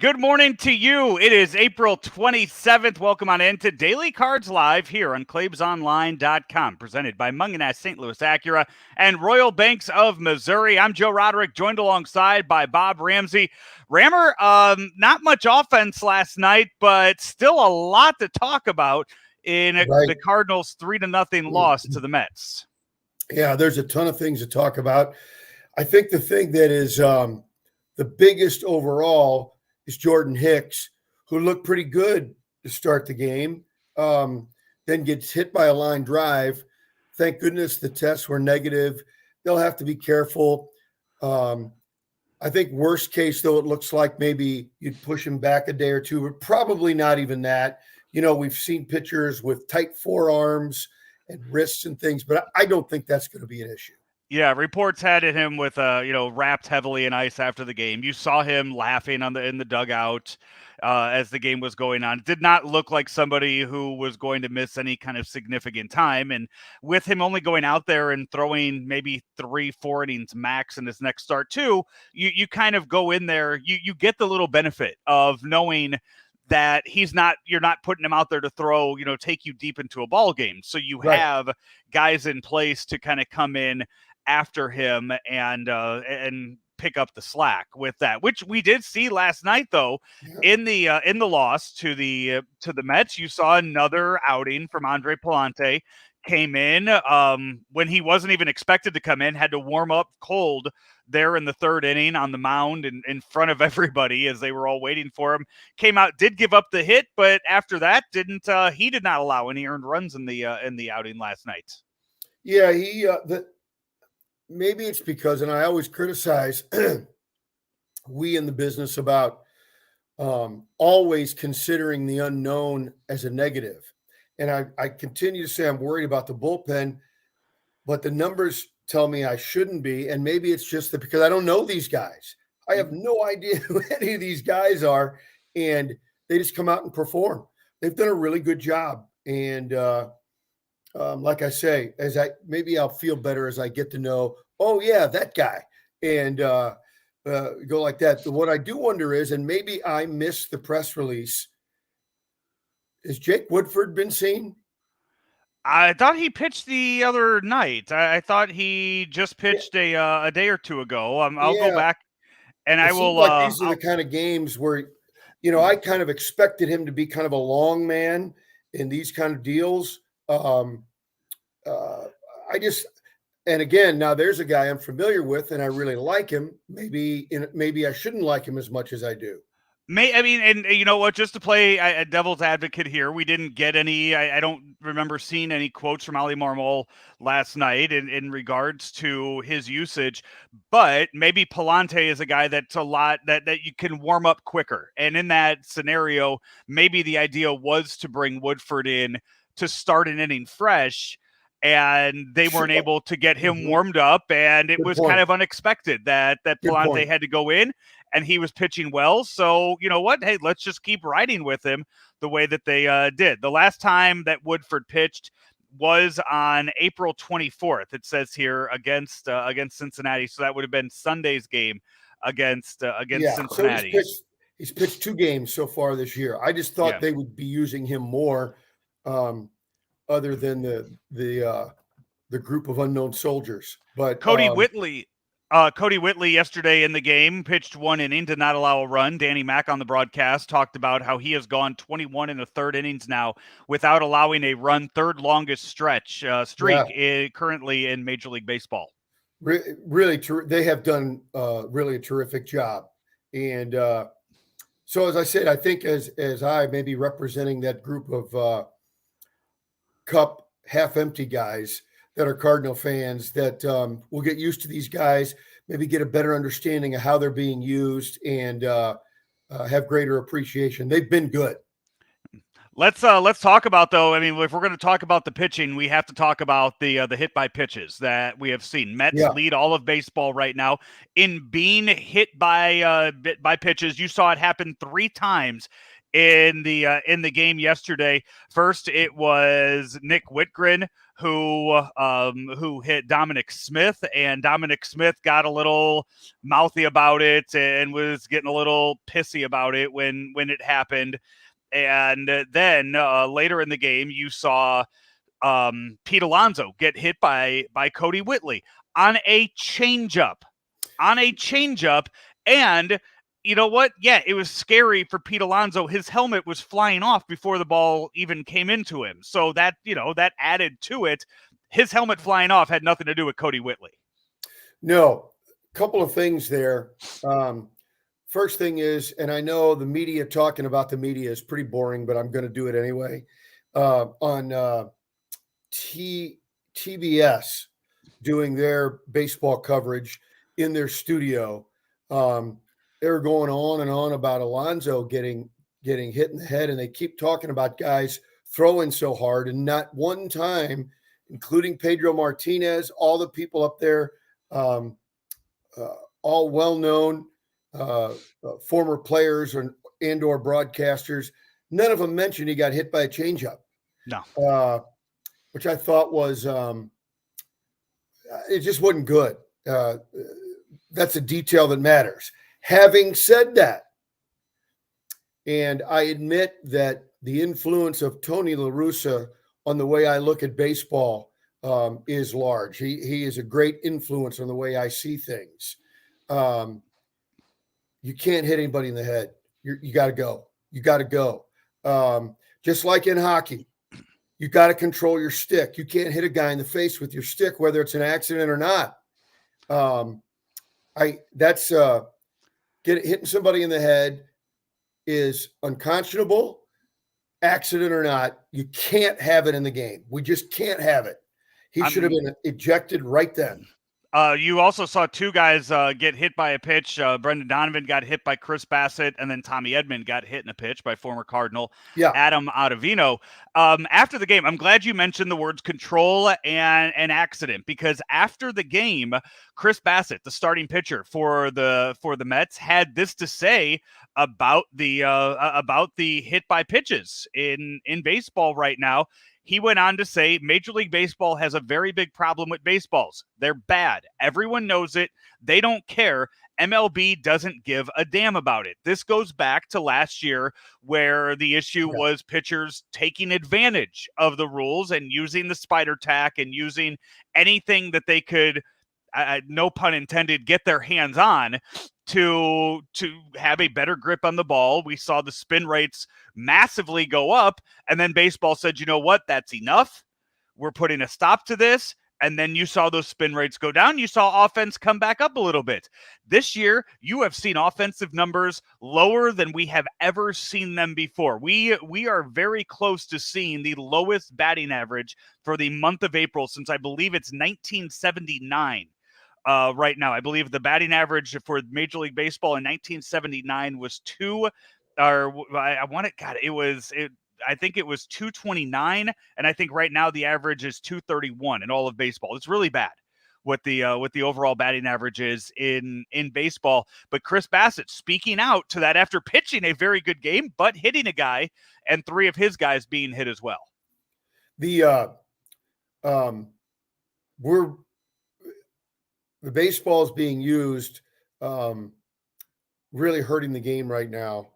good morning to you. It is April 27th. Welcome on in to Daily Cards Live here on ClaibsOnline.com, presented by Mungenast St. Louis Acura and Royal Banks of Missouri. I'm Joe Roderick, joined alongside by Bob Ramsey. Rammer, not much offense last night, but still a lot to talk about in the Cardinals' 3-0 loss to the Mets. Yeah, there's a ton of things to talk about. I think the thing that is the biggest overall is Jordan Hicks, who looked pretty good to start the game, then gets hit by a line drive. Thank goodness the tests were negative. They'll have to be careful. I think worst case, though, it looks like maybe you'd push him back a day or two, but probably not even that. You know, we've seen pitchers with tight forearms and wrists and things, but I don't think that's going to be an issue. Yeah, reports had him with wrapped heavily in ice after the game. You saw him laughing in the dugout as the game was going on. It did not look like somebody who was going to miss any kind of significant time. And with him only going out there and throwing maybe 3-4 innings max in his next start too, you kind of go in there, you get the little benefit of knowing that you're not putting him out there to throw, take you deep into a ball game. So you have guys in place to kind of come in after him and pick up the slack with that, which we did see last night, though. In the loss to the Mets. You saw another outing from Andre Pallante. Came in when he wasn't even expected to come in, had to warm up cold there in the third inning on the mound in front of everybody as they were all waiting for him. Came out, did give up the hit, but after that he did not allow any earned runs in the outing last night. Yeah, maybe it's because, and I always criticize we in the business about always considering the unknown as a negative. And I continue to say I'm worried about the bullpen, but the numbers tell me I shouldn't be. And maybe it's just that because I don't know these guys. I have no idea who any of these guys are, and they just come out and perform. They've done a really good job. And like I say, maybe I'll feel better as I get to know, oh, yeah, that guy, and go like that. What I do wonder is, and maybe I missed the press release, has Jake Woodford been seen? I thought he pitched the other night. I thought he just pitched a day or two ago. I'll go back and I will. These are the kind of games where, I kind of expected him to be kind of a long man in these kind of deals. And again, now there's a guy I'm familiar with and I really like him. Maybe I shouldn't like him as much as I do. And you know what, just to play a devil's advocate here, we didn't get any, I don't remember seeing any quotes from Ali Marmol last night in regards to his usage, but maybe Pallante is a guy that's a lot that you can warm up quicker. And in that scenario, maybe the idea was to bring Woodford in to start an inning fresh, and they weren't able to get him warmed up, and it was kind of unexpected that Pallante had to go in. And he was pitching well. So, you know what? Hey, let's just keep riding with him the way that they did. The last time that Woodford pitched was on April 24th. It says here against Cincinnati. So that would have been Sunday's game against Cincinnati. So he's pitched 2 games so far this year. I just thought they would be using him more, other than the group of unknown soldiers. But Cody Whitley yesterday in the game pitched 1 inning, did not allow a run. Danny Mack on the broadcast talked about how he has gone 21 in the third innings now without allowing a run, third longest streak currently in Major League Baseball. Really, they have done really a terrific job. And so, as I said, I think as I may be representing that group of cup half-empty guys that are Cardinal fans, that will get used to these guys, maybe get a better understanding of how they're being used, and have greater appreciation. They've been good. Let's talk about, though. I mean, if we're going to talk about the pitching, we have to talk about the hit by pitches that we have seen. Mets lead all of baseball right now in being hit by pitches. You saw it happen 3 times in the game yesterday. First, it was Nick Whitgren who hit Dominic Smith, and Dominic Smith got a little mouthy about it and was getting a little pissy about it when it happened. And then later in the game, you saw Pete Alonso get hit by Cody Whitley on a changeup. And you know what? Yeah, it was scary for Pete Alonso. His helmet was flying off before the ball even came into him. So that, that added to it. His helmet flying off had nothing to do with Cody Whitley. No, a couple of things there. First thing is, and I know the media talking about the media is pretty boring, but I'm going to do it anyway. On TBS doing their baseball coverage in their studio, they were going on and on about Alonso getting hit in the head, and they keep talking about guys throwing so hard, and not one time, including Pedro Martinez, all the people up there, all well-known former players and or broadcasters, none of them mentioned he got hit by a changeup. No. Which I thought was it just wasn't good. That's a detail that matters. Having said that, and I admit that the influence of Tony La Russa on the way I look at baseball is large. He is a great influence on the way I see things. You can't hit anybody in the head. You got to go. You got to go. Just like in hockey, you got to control your stick. You can't hit a guy in the face with your stick, whether it's an accident or not. Hitting somebody in the head is unconscionable, accident or not. You can't have it in the game. We just can't have it. He should have been ejected right then. You also saw two guys get hit by a pitch. Brendan Donovan got hit by Chris Bassett, and then Tommy Edman got hit in a pitch by former Cardinal Adam Ottavino. After the game, I'm glad you mentioned the words control and accident, because after the game, Chris Bassett, the starting pitcher for the Mets, had this to say about the hit by pitches in baseball right now. He went on to say Major League Baseball has a very big problem with baseballs. They're bad. Everyone knows it. They don't care. MLB doesn't give a damn about it. This goes back to last year, where the issue was pitchers taking advantage of the rules and using the spider tack and using anything that they could, no pun intended, get their hands on to have a better grip on the ball. We saw the spin rates massively go up, and then baseball said, you know what, that's enough. We're putting a stop to this. And then you saw those spin rates go down. You saw offense come back up a little bit. This year, you have seen offensive numbers lower than we have ever seen them before. We are very close to seeing the lowest batting average for the month of April since I believe it's 1979. Right now, I believe the batting average for Major League Baseball in 1979 was I think it was 229, and I think right now the average is 231 in all of baseball. It's really bad what the overall batting average is in baseball. But Chris Bassett speaking out to that after pitching a very good game, but hitting a guy and three of his guys being hit as well. The baseball is being used, really hurting the game right now.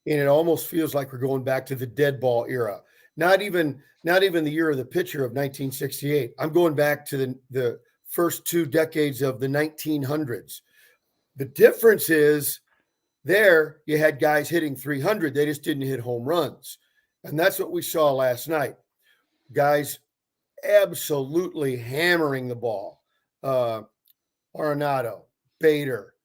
And it almost feels like we're going back to the dead ball era. Not even the year of the pitcher of 1968. I'm going back to the first 2 decades of the 1900s. The difference is there you had guys hitting 300. They just didn't hit home runs. And that's what we saw last night. Guys absolutely hammering the ball. Arenado, Bader,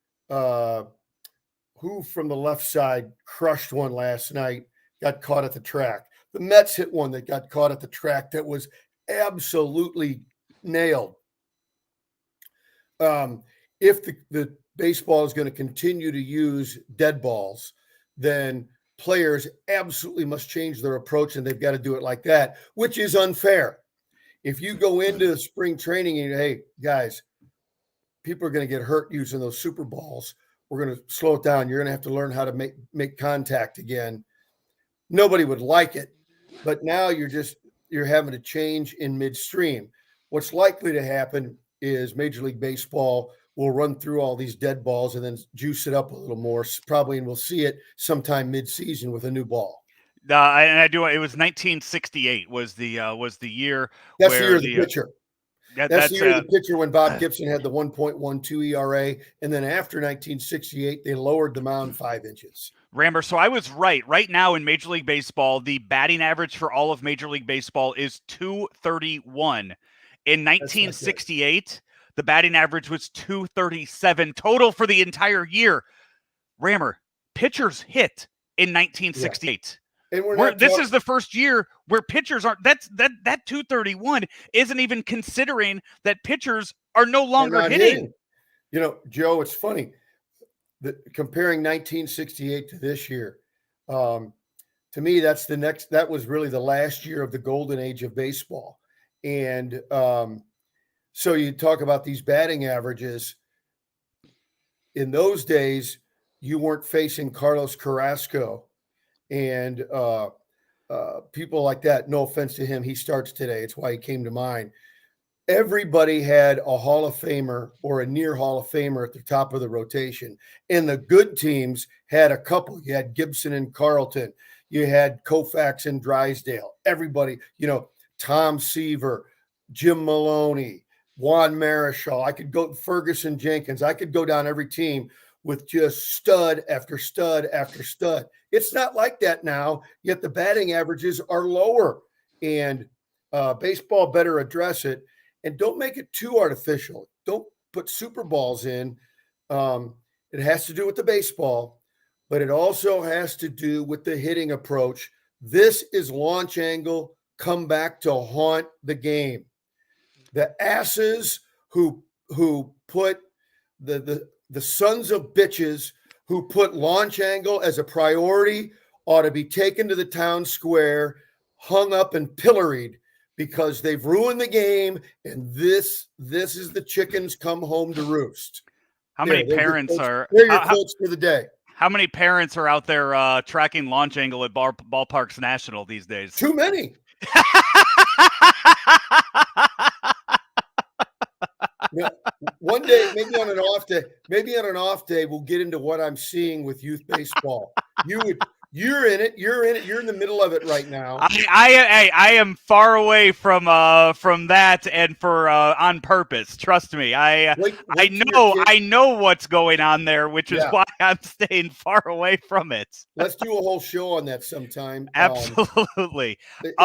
who from the left side crushed one last night, got caught at the track. The Mets hit one that got caught at the track that was absolutely nailed. If the baseball is going to continue to use dead balls, then players absolutely must change their approach, and they've got to do it like that, which is unfair. If you go into the spring training and, hey, guys, people are going to get hurt using those super balls. We're going to slow it down. You're going to have to learn how to make contact again. nobody would like it. But now you're having a change in midstream. What's likely to happen is Major League Baseball will run through all these dead balls and then juice it up a little more, probably, and we'll see it sometime mid-season with a new ball. And I do. It was 1968 was the year That's the year where of the pitcher. That's the that's year of the pitcher when Bob Gibson had the 1.12 ERA, and then after 1968, they lowered the mound 5 inches. Ramber, so I was right. Right now in Major League Baseball, the batting average for all of Major League Baseball is 231. In 1968, the batting average was 237 total for the entire year. Rammer, pitchers hit in 1968. Yeah. This is the first year where pitchers aren't. That 231 isn't even considering that pitchers are no longer hitting. You know, Joe, it's funny. Comparing 1968 to this year, to me, that was really the last year of the golden age of baseball. And so you talk about these batting averages. In those days, you weren't facing Carlos Carrasco and people like that. No offense to him. He starts today. It's why he came to mind. Everybody had a Hall of Famer or a near Hall of Famer at the top of the rotation. And the good teams had a couple. You had Gibson and Carlton. You had Koufax and Drysdale. Everybody, Tom Seaver, Jim Maloney, Juan Marichal. I could go Ferguson Jenkins. I could go down every team with just stud after stud after stud. It's not like that now, yet the batting averages are lower. And baseball better address it. And don't make it too artificial. Don't put Super Balls in. It has to do with the baseball, but it also has to do with the hitting approach. This is launch angle come back to haunt the game. The asses who put the sons of bitches who put launch angle as a priority ought to be taken to the town square, hung up and pilloried, because they've ruined the game, and this is the chickens come home to roost. How many parents are? They're your quotes for the day. How many parents are out there tracking launch angle at Ballparks National these days? Too many. One day, maybe on an off day, we'll get into what I'm seeing with youth baseball. You're in it. You're in the middle of it right now. I am far away from that, and for on purpose. Trust me. I know what's going on there, which is why I'm staying far away from it. Let's do a whole show on that sometime. Absolutely. It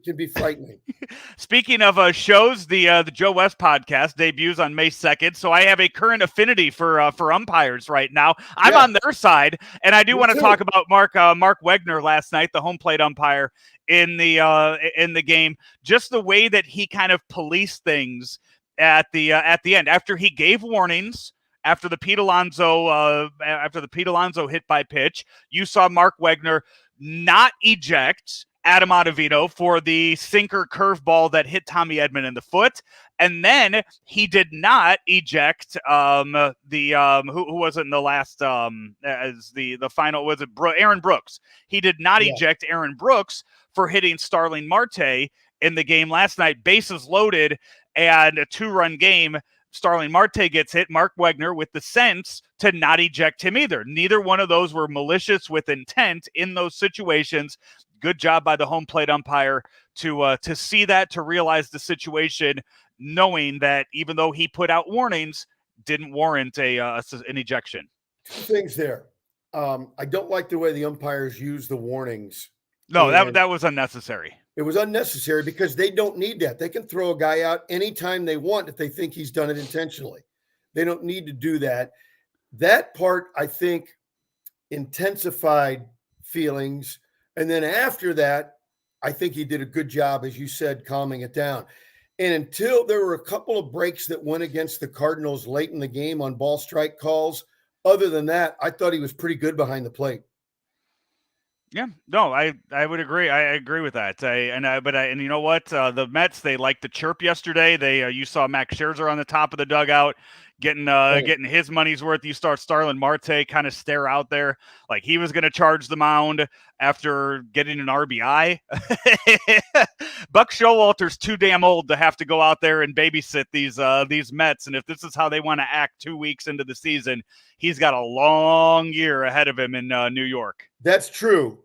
can be frightening. Speaking of shows, the Joe West podcast debuts on May 2nd, so I have a current affinity for umpires right now. I'm on their side, and I do want to talk about Mark Wegner last night, the home plate umpire in the game. Just the way that he kind of policed things at the end after he gave warnings. After the Pete Alonso hit by pitch, you saw Mark Wegner not eject Adam Ottavino for the sinker curveball that hit Tommy Edman in the foot. And then he did not eject who was it in the last as the final, was it Aaron Brooks? He did not eject Aaron Brooks for hitting Starling Marte in the game last night. Bases loaded and a 2-run game. Starling Marte gets hit. Mark Wegner with the sense to not eject him either. Neither one of those were malicious with intent in those situations. Good job by the home plate umpire to see that, to realize the situation, knowing that even though he put out warnings, didn't warrant an ejection. Two things there. I don't like the way the umpires use the warnings. No, that was unnecessary. It was unnecessary because they don't need that. They can throw a guy out anytime they want if they think he's done it intentionally. They don't need to do that. That part, I think, intensified feelings. And then after that, I think he did a good job, as you said, calming it down. And until there were a couple of breaks that went against the Cardinals late in the game on ball strike calls, other than that, I thought he was pretty good behind the plate. Yeah, no, I would agree. I agree with that. And you know what? The Mets, they liked the chirp yesterday. You saw Max Scherzer on the top of the dugout getting his money's worth. You start Starlin Marte kind of stare out there like he was going to charge the mound after getting an RBI. Buck Showalter's too damn old to have to go out there and babysit these Mets, and if this is how they want to act 2 weeks into the season, he's got a long year ahead of him in New York. That's true,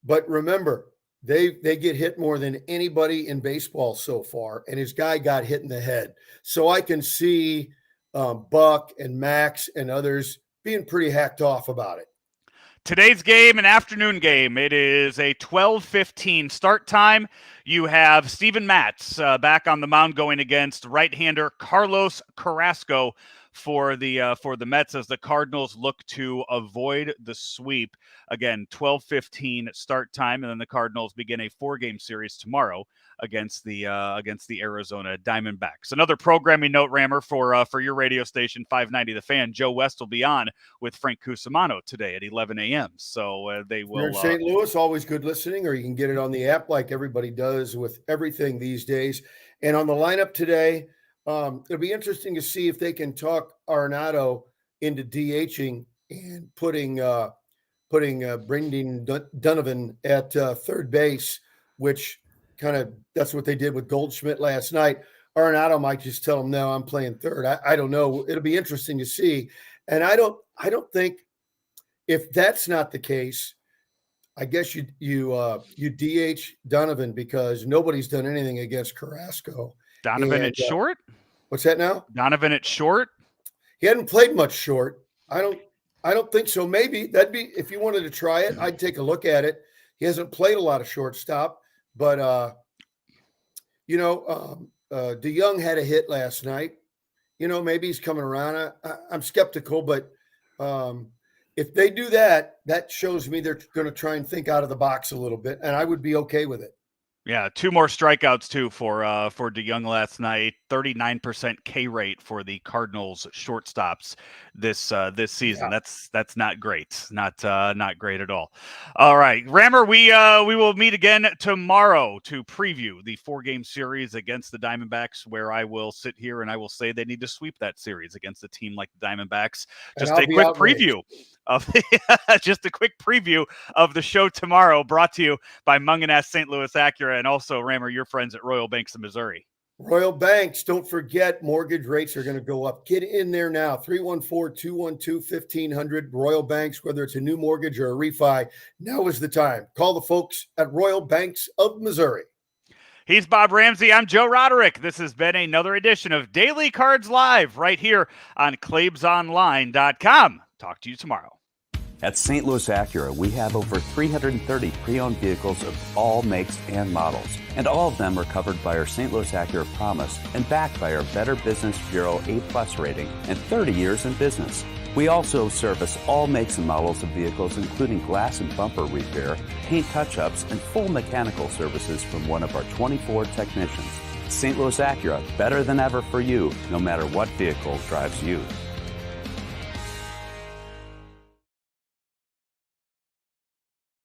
but remember, they get hit more than anybody in baseball so far, and his guy got hit in the head. So I can see Buck and Max and others being pretty hacked off about it. Today's game, an afternoon game. It is a 12:15 start time. You have Steven Matz back on the mound going against right-hander Carlos Carrasco for the Mets as the Cardinals look to avoid the sweep. Again, 12:15 start time, and then the Cardinals begin a 4-game series tomorrow against the Arizona Diamondbacks. Another programming note, Rammer, for your radio station 590 The Fan. Joe West will be on with Frank Cusimano today at 11 a.m. So they will. You're in St. Louis, always good listening, or you can get it on the app like everybody does with everything these days. And on the lineup today, it'll be interesting to see if they can talk Arenado into DHing and putting Brendan Donovan at third base, which kind of that's what they did with Goldschmidt last night. Arenado might just tell him, no, I'm playing third. I don't know. It'll be interesting to see. And I don't think if that's not the case, I guess you DH Donovan because nobody's done anything against Carrasco. Donovan at short? What's that now? Donovan at short? He hadn't played much short. I don't think so. Maybe that'd be, if you wanted to try it, I'd take a look at it. He hasn't played a lot of shortstop, but DeYoung had a hit last night. Maybe he's coming around. I'm skeptical, but if they do that, that shows me they're going to try and think out of the box a little bit, and I would be okay with it. Yeah, 2 more strikeouts too for DeYoung last night. 39% K rate for the Cardinals shortstops this season. Yeah. That's not great. Not great at all. All right, Rammer, we will meet again tomorrow to preview the 4-game series against the Diamondbacks, where I will sit here and I will say they need to sweep that series against a team like the Diamondbacks. Just a quick preview of just a quick preview of the show tomorrow, brought to you by Mungenast St. Louis Acura, and also, Rammer, your friends at Royal Banks of Missouri. Royal Banks, don't forget, mortgage rates are going to go up. Get in there now, 314-212-1500. Royal Banks, whether it's a new mortgage or a refi, now is the time. Call the folks at Royal Banks of Missouri. He's Bob Ramsey. I'm Joe Roderick. This has been another edition of Daily Cards Live right here on ClaibsOnline.com. Talk to you tomorrow. At St. Louis Acura, we have over 330 pre-owned vehicles of all makes and models. And all of them are covered by our St. Louis Acura Promise and backed by our Better Business Bureau A+ rating and 30 years in business. We also service all makes and models of vehicles, including glass and bumper repair, paint touch-ups, and full mechanical services from one of our 24 technicians. St. Louis Acura, better than ever for you, no matter what vehicle drives you.